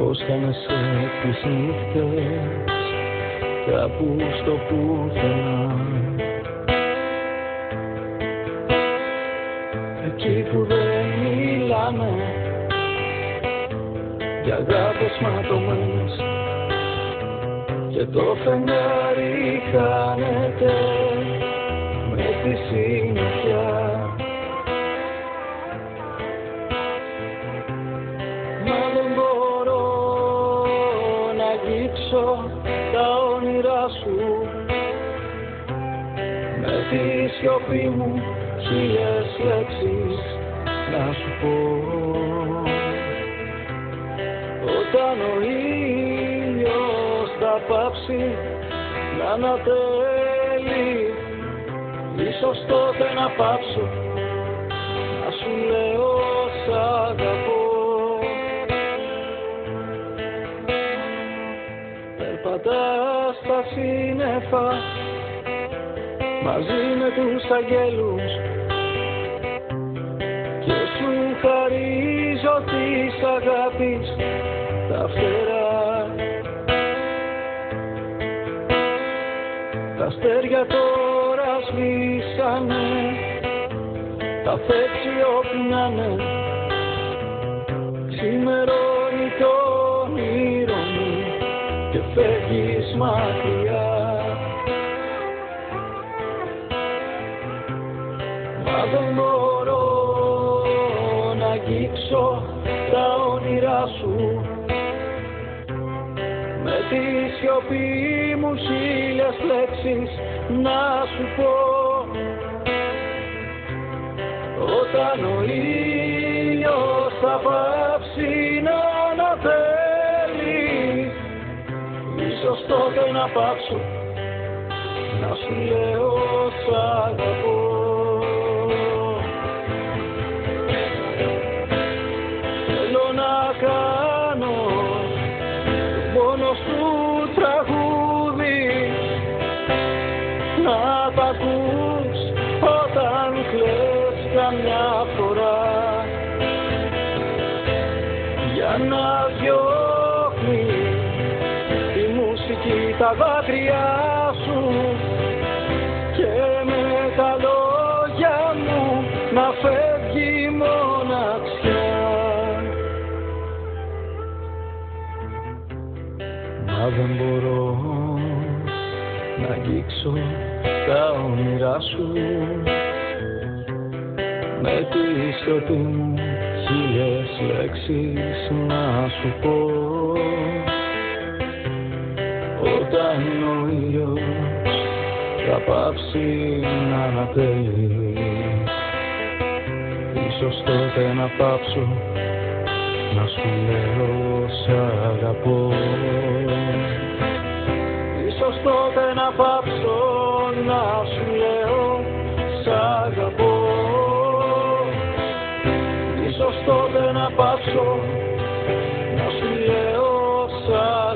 πως χάνεσαι τις νύχτες κάπου στο πουθενά. Εκεί που δεν μιλάμε για αγάπες ματωμένες και το φεγγάρι χάνεται με τη συννεφιά. Μα δεν μπορώ να αγγίξω τα όνειρά σου με τη σιωπή μου χίλιες λέξεις να σου πω. Όταν ο ήλιος θα πάψει να ανατέλει, ίσως τότε να πάψω να σου λέω σ' αγαπώ. Περπατάς στα σύννεφα μαζί με τους αγγέλους και σου χαρίζω της αγάπης τα φτερά. Τα αστέρια τώρα σβήσανε, τα φέξιο πνάνε, ξημερώνει το όνειρο μου και φεύγεις μακριά. Μα δεν μπορώ να αγγίξω τα όνειρά σου με τη σιωπή μου χίλιες λέξεις να σου πω. Όταν ο ήλιος θα πάψει να ανατέλει, ίσως τότε να πάψω να σου λέω σ' αγαπώ. Θέλω να κάνω το πόνο σου τραγούδι, να τ' ακούς όταν κλαις καμιά φορά, για να διώχνει τη μουσική τα δάκρυά σου και με τα λόγια μου να φεύγει μοναξιά. Μα δεν μπορώ να αγγίξω τα όνειρά σου με τη σιωπή μου χίλιες λέξεις να σου πω. Όταν ο ήλιος θα πάψει να ανατέλει, ίσως τότε να πάψω να σου λέω σ' αγαπώ. Ίσως τότε να πάψω να σου λέω σ' αγαπώ. Ίσως τότε να πάψω να σου λέω σ' αγαπώ.